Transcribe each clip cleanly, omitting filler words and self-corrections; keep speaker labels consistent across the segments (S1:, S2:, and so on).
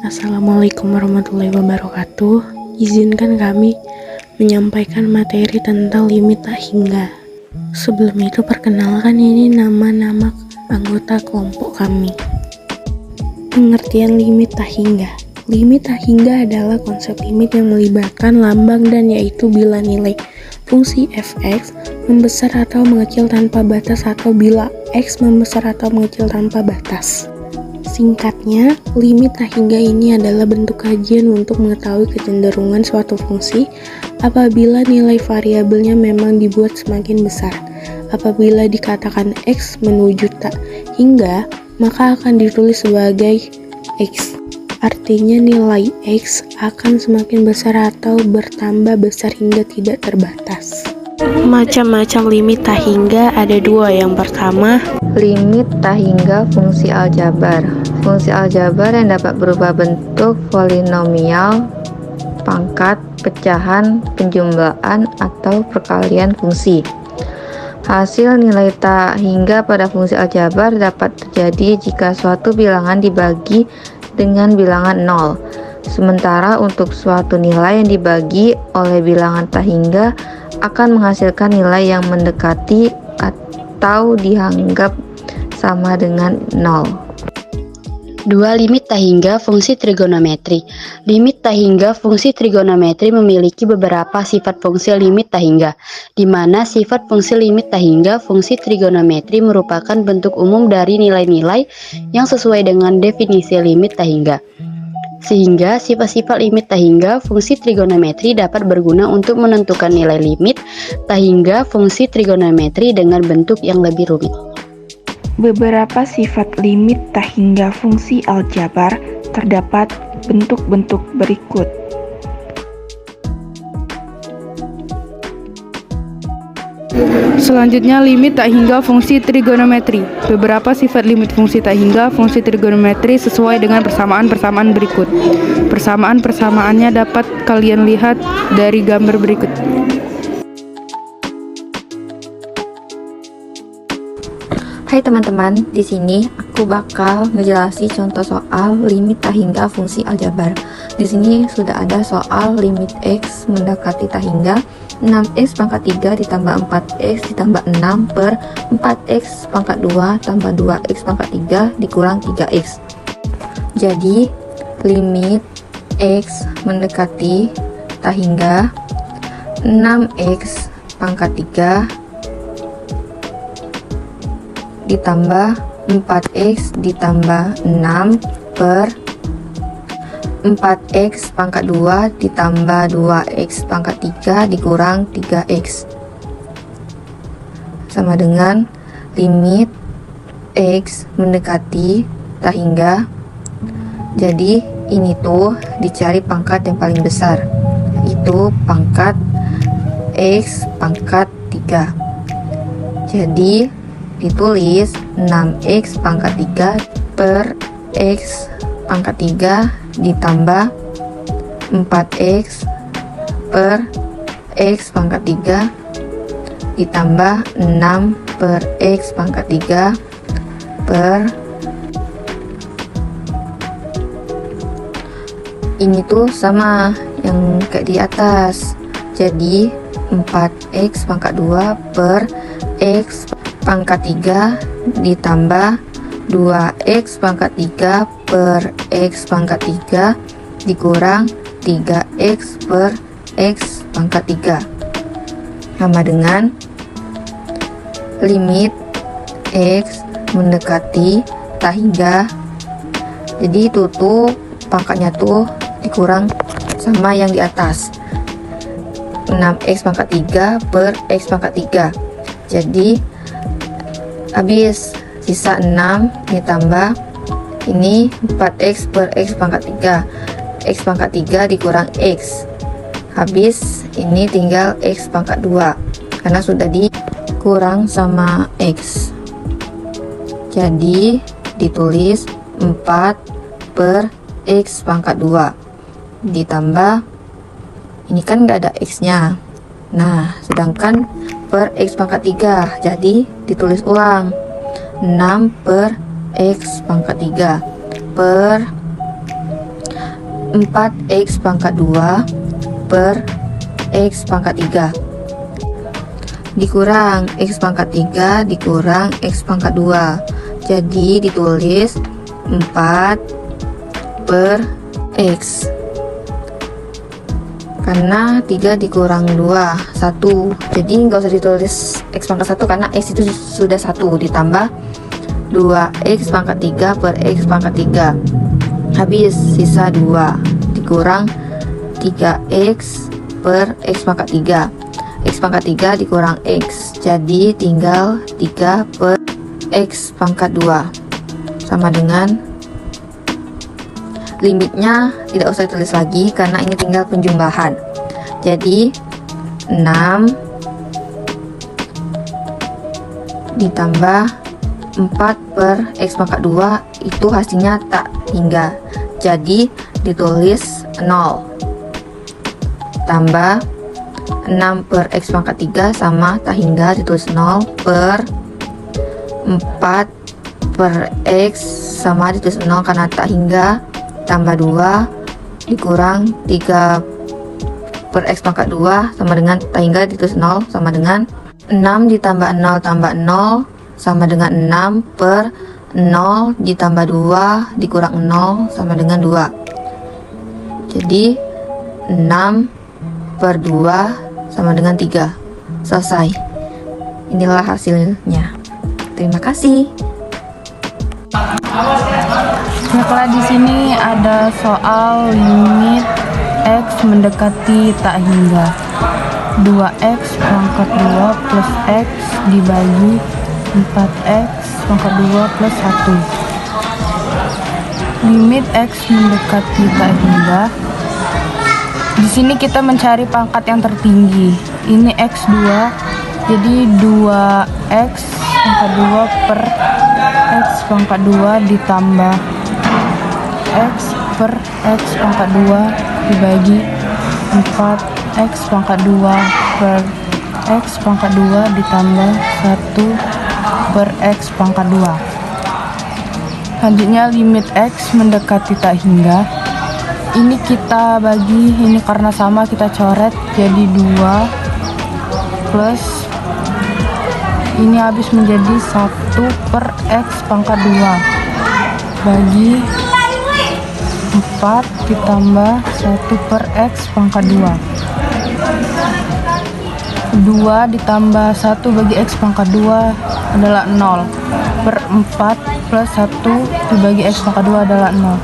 S1: Assalamualaikum warahmatullahi wabarakatuh. Izinkan kami menyampaikan materi tentang limit tak hingga. Sebelum itu perkenalkan ini nama-nama anggota kelompok kami. Pengertian limit tak hingga. Limit tak hingga adalah konsep limit yang melibatkan lambang dan yaitu bila nilai fungsi f(x) membesar atau mengecil tanpa batas atau bila x membesar atau mengecil tanpa batas. Singkatnya, limit tak hingga ini adalah bentuk kajian untuk mengetahui kecenderungan suatu fungsi apabila nilai variabelnya memang dibuat semakin besar. Apabila dikatakan x menuju tak hingga, maka akan ditulis sebagai x. Artinya nilai x akan semakin besar atau bertambah besar hingga tidak terbatas. Macam-macam limit tak hingga ada dua. Yang pertama,
S2: limit tak hingga fungsi aljabar. Fungsi aljabar yang dapat berubah bentuk polinomial, pangkat, pecahan, penjumlahan, atau perkalian fungsi. Hasil nilai tak hingga pada fungsi aljabar dapat terjadi jika suatu bilangan dibagi dengan bilangan 0. Sementara untuk suatu nilai yang dibagi oleh bilangan tak hingga akan menghasilkan nilai yang mendekati atau dianggap sama dengan 0.
S3: 2. Limit tak hingga fungsi trigonometri. Limit tak hingga fungsi trigonometri memiliki beberapa sifat fungsi limit tak hingga, di mana sifat fungsi limit tak hingga fungsi trigonometri merupakan bentuk umum dari nilai-nilai yang sesuai dengan definisi limit tak hingga. Sehingga sifat-sifat limit tak hingga fungsi trigonometri dapat berguna untuk menentukan nilai limit tak hingga fungsi trigonometri dengan bentuk yang lebih rumit.
S4: Beberapa sifat limit tak hingga fungsi aljabar terdapat bentuk-bentuk berikut.
S5: Selanjutnya, limit tak hingga fungsi trigonometri. Beberapa sifat limit fungsi tak hingga fungsi trigonometri sesuai dengan persamaan-persamaan berikut. Persamaan-persamaannya dapat kalian lihat dari gambar berikut.
S2: Hai teman-teman, di sini aku bakal ngejelasin contoh soal limit tak hingga fungsi aljabar. Di sini sudah ada soal limit x mendekati tak hingga 6x pangkat 3 ditambah 4x ditambah 6 per 4x pangkat 2 tambah 2x pangkat 3 dikurang 3x. Jadi limit x mendekati tak hingga 6x pangkat 3 ditambah 4x ditambah 6 per 4x pangkat 2 ditambah 2x pangkat 3 dikurang 3x sama dengan limit x mendekati tak hingga. Jadi ini tuh dicari pangkat yang paling besar, itu pangkat x pangkat 3. Jadi ditulis 6x pangkat 3 per x pangkat 3 ditambah 4x per x pangkat 3 ditambah 6 per x pangkat 3 per ini tuh sama yang kayak di atas. Jadi 4x pangkat 2 per x pangkat 3 ditambah 2x pangkat 3 per x pangkat 3 dikurang 3x per x pangkat 3 sama dengan limit x mendekati tak hingga. Jadi itu tuh pangkatnya tuh dikurang sama yang di atas, 6x pangkat 3 per x pangkat 3. Jadi habis sisa 6 ditambah ini 4x per x pangkat 3, x pangkat 3 dikurang x, habis ini tinggal x pangkat 2 karena sudah dikurang sama x. Jadi ditulis 4 per x pangkat 2 ditambah ini kan nggak ada x nya, nah sedangkan per x pangkat 3, jadi ditulis ulang 6 per x pangkat 3 per 4x pangkat 2 per x pangkat 3 dikurang x pangkat 3 dikurang x pangkat 2. Jadi ditulis 4 per x, karena 3 dikurang 2 1, jadi nggak usah ditulis x pangkat 1 karena x itu sudah 1, ditambah 2x pangkat 3 per x pangkat 3, habis sisa 2 dikurang 3x per x pangkat 3, x pangkat 3 dikurang x, jadi tinggal 3 per x pangkat 2 sama dengan, limitnya tidak usah tulis lagi karena ini tinggal penjumlahan. Jadi 6 ditambah 4 per x pangkat 2 itu hasilnya tak hingga, jadi ditulis 0 tambah 6 per x pangkat 3 sama tak hingga, ditulis 0 per 4 per x sama ditulis 0 karena tak hingga, tambah 2 dikurang 3 per x pangkat 2 sama dengan tak hingga, ditulis 0 sama dengan 6 ditambah 0 tambah 0 sama dengan 6 per 0 ditambah 2 dikurang 0 sama dengan 2, jadi 6 per 2 sama dengan 3. Selesai. Inilah hasilnya. Terima kasih.
S5: Baiklah, di sini ada soal limit x mendekati tak hingga. 2x pangkat 2 plus x dibagi 4x pangkat 2 plus 1. Limit x mendekati tak hingga. Di sini kita mencari pangkat yang tertinggi. Ini x2, jadi 2x pangkat 2 per x pangkat 2 ditambah x per x pangkat 2 dibagi 4x pangkat 2 per x pangkat 2 ditambah 1 per x pangkat 2. Selanjutnya limit x mendekati tak hingga. Ini kita bagi, ini karena sama kita coret jadi 2 plus ini habis menjadi 1 per x pangkat 2 bagi 4 ditambah 1 per x pangkat 2. 2 ditambah 1 bagi x pangkat 2 adalah 0 per 4 plus 1 dibagi x pangkat 2 adalah 0.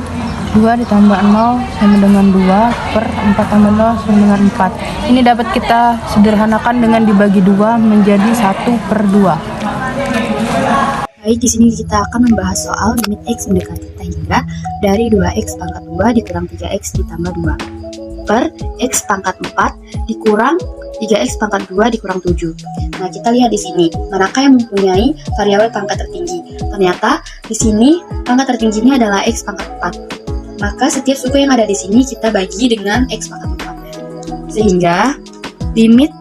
S5: 2 ditambah 0 sama dengan 2 per 4 tambah 0 sama dengan 4. Ini dapat kita sederhanakan dengan dibagi 2 menjadi 1 per 2.
S3: Baik, di sini kita akan membahas soal limit x mendekati tak hingga dari 2x pangkat 2 dikurang 3x ditambah 2 per x pangkat 4 dikurang 3x pangkat 2 dikurang 7. Nah, kita lihat di sini manakah yang mempunyai variabel pangkat tertinggi. Ternyata di sini pangkat tertingginya adalah x pangkat 4. Maka setiap suku yang ada di sini kita bagi dengan x pangkat 4. Sehingga limit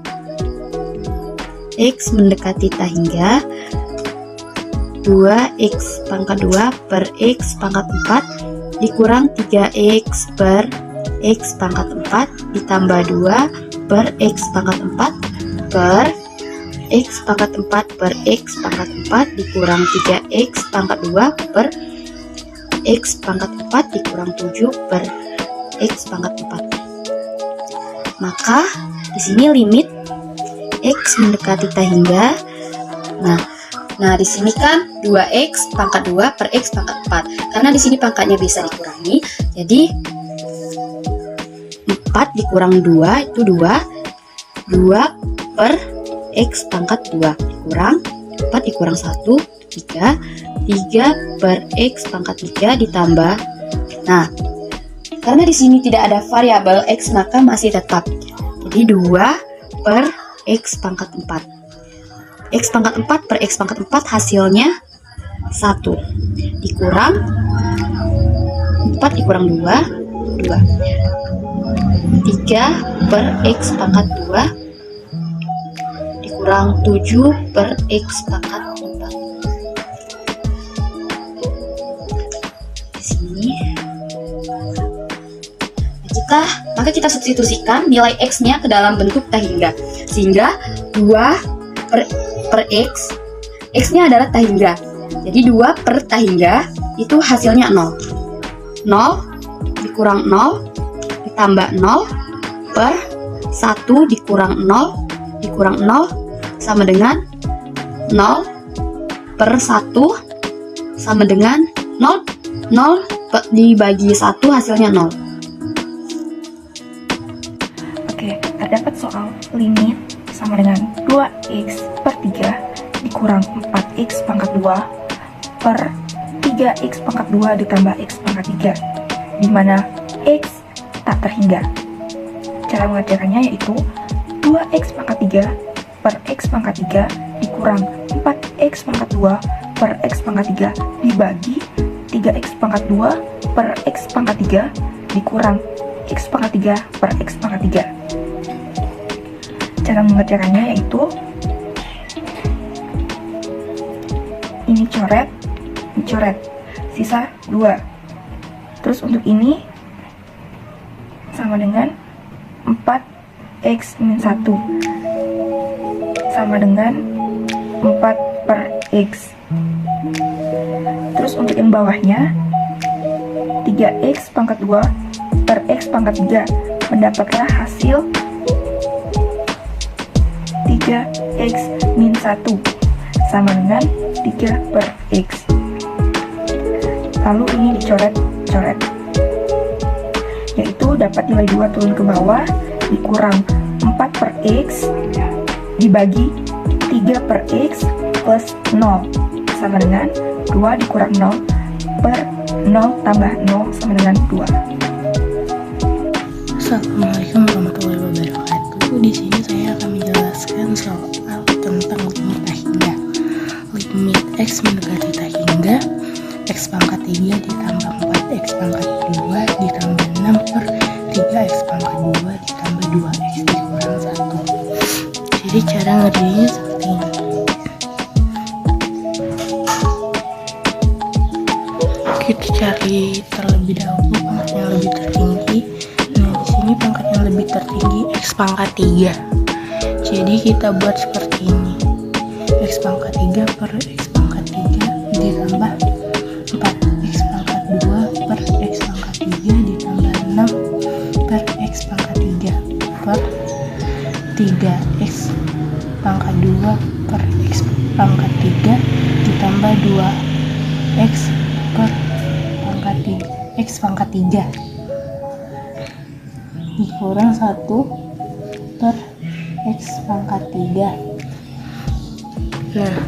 S3: x mendekati tak hingga 2x pangkat 2 per x pangkat 4 dikurang 3x per x pangkat 4 ditambah 2 per x pangkat 4 per x pangkat 4 per x pangkat 4 dikurang 3x pangkat 2 per x pangkat 4 dikurang 7 per x pangkat 4. Maka di sini limit x mendekati tak hingga. Nah di sini kan 2x pangkat 2 per x pangkat 4. Karena di sini pangkatnya bisa dikurangi, jadi 4 dikurang 2 itu 2 per x pangkat 2 dikurang 4 dikurang 1 3 per x pangkat 3 ditambah. Nah, karena di sini tidak ada variabel x maka masih tetap. Jadi 2 per x pangkat 4. X pangkat 4 per x pangkat 4 hasilnya 1 dikurang 4 dikurang 2 3 per x pangkat 2 dikurang 7 per x pangkat 4. Di sini Maka kita substitusikan nilai X-nya ke dalam bentuk tahingga. Sehingga 2 per X, X-nya adalah tahingga. Jadi 2 per tahingga itu hasilnya 0. 0 dikurang 0 ditambah 0 per 1 dikurang 0 dikurang 0 sama dengan 0 per 1 sama dengan 0 dibagi 1 hasilnya 0.
S4: Oke, terdapat soal limit sama dengan 2x per 3 dikurang 4x pangkat 2 per 3x pangkat 2 ditambah x pangkat 3, di mana x tak terhingga. Cara mengerjakannya yaitu 2x pangkat 3 per x pangkat 3 dikurang 4x pangkat 2 per x pangkat 3 dibagi 3x pangkat 2 per x pangkat 3 dikurang x pangkat 3 per x pangkat 3. Cara mengerjakannya yaitu ini coret, sisa 2. Terus untuk ini sama dengan 4x min 1 sama dengan 4 per x. Terus untuk yang bawahnya 3x pangkat 2 per x pangkat 3, mendapatlah hasil 3x min 1 sama dengan 3 per x. Lalu ini dicoret, yaitu dapat nilai 2 turun ke bawah dikurang 4 per x dibagi 3 per x plus 0 sama dengan 2 dikurang 0 per 0 tambah 0 sama dengan 2.
S1: Assalamualaikum warahmatullahi wabarakatuh. Di sini saya akan menjelaskan soal tentang limit tahingga. Limit x mendekati tahingga, x pangkat 3 ditambah 4x pangkat 2 ditambah 6 per 3x pangkat 2 ditambah 2x dikurang 1. Jadi cara ngerjainnya seperti ini. Kita cari terlebih dahulu pangkat yang lebih tertinggi. Nah, di sini pangkat yang lebih tertinggi x pangkat 3. Jadi kita buat seperti ini. X pangkat 3 per x pangkat 3 ditambah 4x pangkat 2 per x pangkat 3 ditambah 6 per x pangkat 3 per 3x pangkat 2 per x pangkat 3 ditambah 2x per pangkat 3 x pangkat 3 dikurang 1 per x pangkat 3. Nah,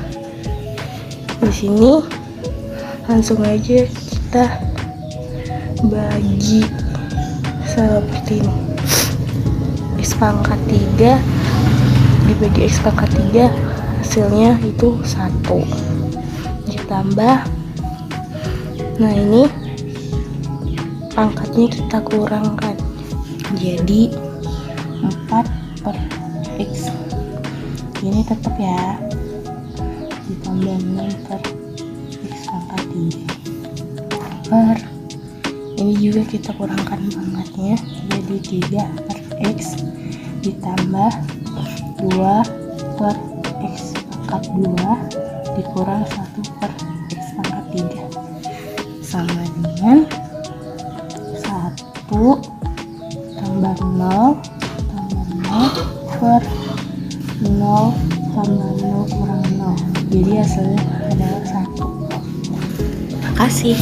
S1: di sini langsung aja kita bagi seperti ini. X pangkat 3 dibagi x pangkat 3 hasilnya itu 1 ditambah, nah ini pangkatnya kita kurangkan jadi 4 per x, ini tetap ya, ditambah 6 per x pangkat 3 per, ini juga kita kurangkan pangkatnya jadi 3 per x ditambah 2 per x pangkat 2 dikurang 1 per x pangkat 3 sama dengan 1 tambah 0 per 0 tambah 0 kurang 0, jadi hasilnya adalah 1. Terima kasih.